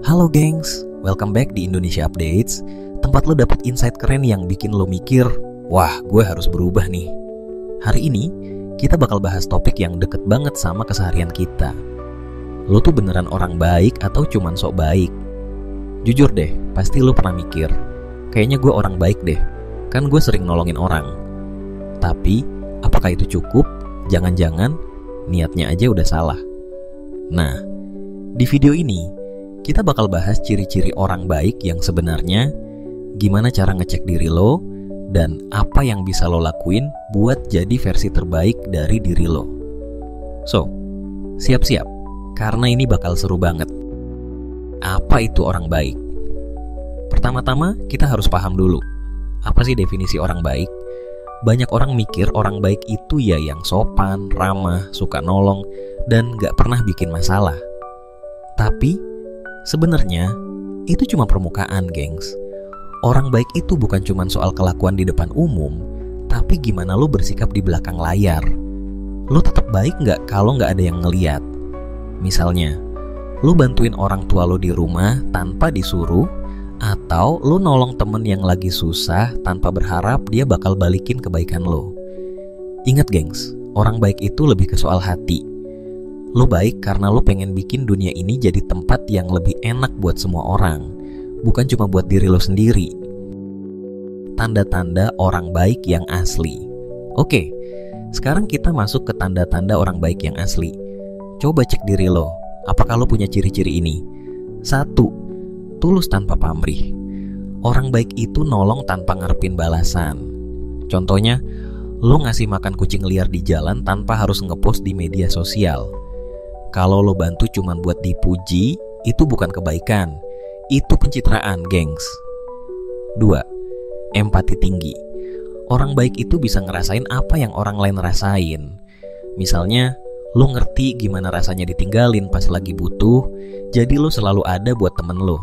Halo gengs, welcome back di Indonesia Updates. Tempat lo dapet insight keren yang bikin lo mikir, wah gue harus berubah nih. Hari ini kita bakal bahas topik yang deket banget sama keseharian kita. Lo tuh beneran orang baik atau cuman sok baik? Jujur deh, pasti lo pernah mikir, kayaknya gue orang baik deh, kan gue sering nolongin orang. Tapi, apakah itu cukup? Jangan-jangan niatnya aja udah salah. Nah, di video ini kita bakal bahas ciri-ciri orang baik yang sebenarnya, gimana cara ngecek diri lo, dan apa yang bisa lo lakuin buat jadi versi terbaik dari diri lo. So, siap-siap, karena ini bakal seru banget. Apa itu orang baik? Pertama-tama kita harus paham dulu, apa sih definisi orang baik? Banyak orang mikir orang baik itu ya yang sopan, ramah, suka nolong, dan gak pernah bikin masalah. Tapi sebenarnya itu cuma permukaan, gengs. Orang baik itu bukan cuma soal kelakuan di depan umum, tapi gimana lo bersikap di belakang layar. Lo tetap baik gak kalau gak ada yang ngeliat? Misalnya, lo bantuin orang tua lo di rumah tanpa disuruh, atau lo nolong temen yang lagi susah tanpa berharap dia bakal balikin kebaikan lo. Ingat gengs, orang baik itu lebih ke soal hati. Lo baik karena lo pengen bikin dunia ini jadi tempat yang lebih enak buat semua orang, bukan cuma buat diri lo sendiri. Tanda-tanda orang baik yang asli. Oke, sekarang kita masuk ke tanda-tanda orang baik yang asli. Coba cek diri lo, apakah lo punya ciri-ciri ini? 1. Tulus tanpa pamrih. Orang baik itu nolong tanpa ngarepin balasan. Contohnya, lo ngasih makan kucing liar di jalan tanpa harus ngepost di media sosial. Kalau lo bantu cuman buat dipuji, itu bukan kebaikan, itu pencitraan, gengs. 2. Empati tinggi. Orang baik itu bisa ngerasain apa yang orang lain rasain. Misalnya, lo ngerti gimana rasanya ditinggalin pas lagi butuh, jadi lo selalu ada buat temen lo.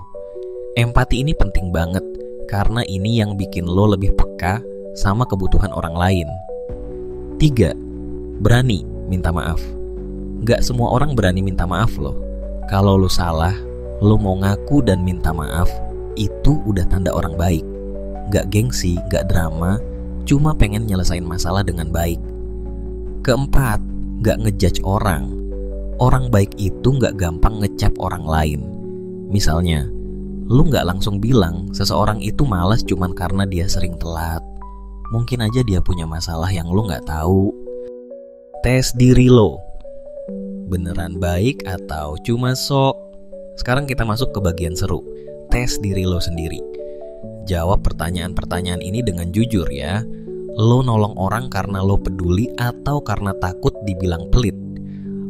Empati ini penting banget, karena ini yang bikin lo lebih peka sama kebutuhan orang lain. 3. Berani minta maaf. Gak semua orang berani minta maaf loh. Kalau lo salah, lo mau ngaku dan minta maaf, itu udah tanda orang baik. Gak gengsi, gak drama, cuma pengen nyelesain masalah dengan baik. 4. Gak ngejudge orang. Orang baik itu gak gampang ngecap orang lain. Misalnya, lo gak langsung bilang seseorang itu malas cuman karena dia sering telat. Mungkin aja dia punya masalah yang lo gak tahu. Tes diri lo. Beneran baik atau cuma sok? Sekarang kita masuk ke bagian seru. Tes diri lo sendiri. Jawab pertanyaan-pertanyaan ini dengan jujur ya. Lo nolong orang karena lo peduli atau karena takut dibilang pelit?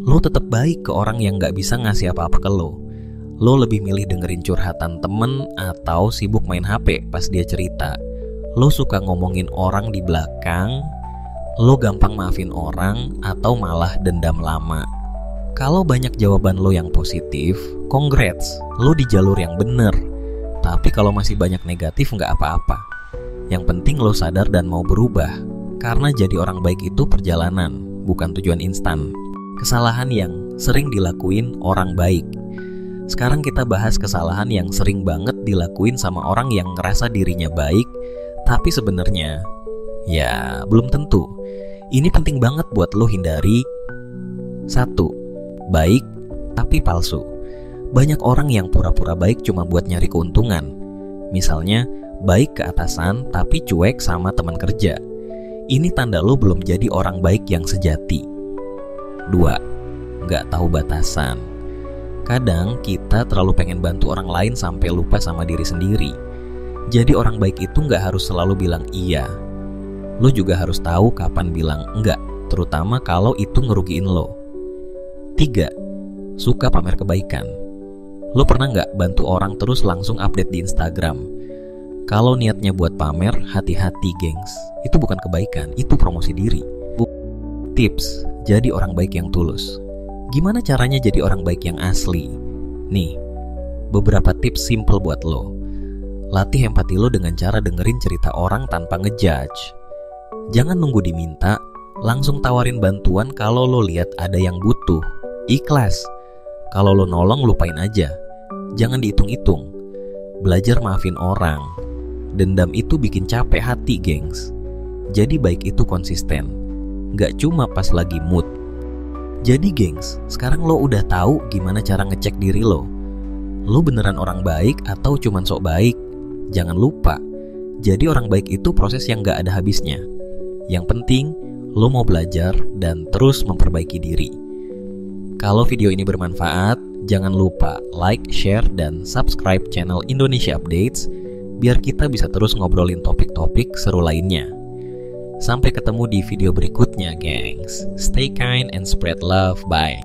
Lo tetap baik ke orang yang gak bisa ngasih apa-apa ke lo? Lo lebih milih dengerin curhatan temen atau sibuk main HP pas dia cerita? Lo suka ngomongin orang di belakang? Lo gampang maafin orang atau malah dendam lama? Kalau banyak jawaban lo yang positif, congrats, lo di jalur yang bener. Tapi kalau masih banyak negatif gak apa-apa. Yang penting lo sadar dan mau berubah. Karena jadi orang baik itu perjalanan, bukan tujuan instan. Kesalahan yang sering dilakuin orang baik. Sekarang kita bahas kesalahan yang sering banget dilakuin sama orang yang ngerasa dirinya baik, tapi sebenarnya, ya belum tentu. Ini penting banget buat lo hindari. 1. Baik tapi palsu. Banyak orang yang pura-pura baik cuma buat nyari keuntungan. Misalnya, baik ke atasan tapi cuek sama teman kerja. Ini tanda lo belum jadi orang baik yang sejati. 2. Gak tahu batasan. Kadang kita terlalu pengen bantu orang lain sampai lupa sama diri sendiri. Jadi orang baik itu gak harus selalu bilang iya. Lo juga harus tahu kapan bilang enggak, terutama kalau itu ngerugiin lo. 3. Suka pamer kebaikan. Lo pernah gak bantu orang terus langsung update di Instagram? Kalau niatnya buat pamer, hati-hati gengs. Itu bukan kebaikan, itu promosi diri. Tips, jadi orang baik yang tulus. Gimana caranya jadi orang baik yang asli? Nih, beberapa tips simple buat lo. Latih empati lo dengan cara dengerin cerita orang tanpa ngejudge. Jangan nunggu diminta, Langsung tawarin bantuan kalau lo lihat ada yang butuh. Ikhlas. Kalau lo nolong, lupain aja. Jangan dihitung-hitung. Belajar maafin orang. Dendam itu bikin capek hati, gengs. Jadi baik itu konsisten. Gak cuma pas lagi mood. Jadi gengs, sekarang lo udah tahu gimana cara ngecek diri lo. Lo beneran orang baik atau cuman sok baik? Jangan lupa, jadi orang baik itu proses yang gak ada habisnya. Yang penting, lo mau belajar dan terus memperbaiki diri. Kalau video ini bermanfaat, jangan lupa like, share, dan subscribe channel Indonesia Updates biar kita bisa terus ngobrolin topik-topik seru lainnya. Sampai ketemu di video berikutnya, gengs. Stay kind and spread love. Bye.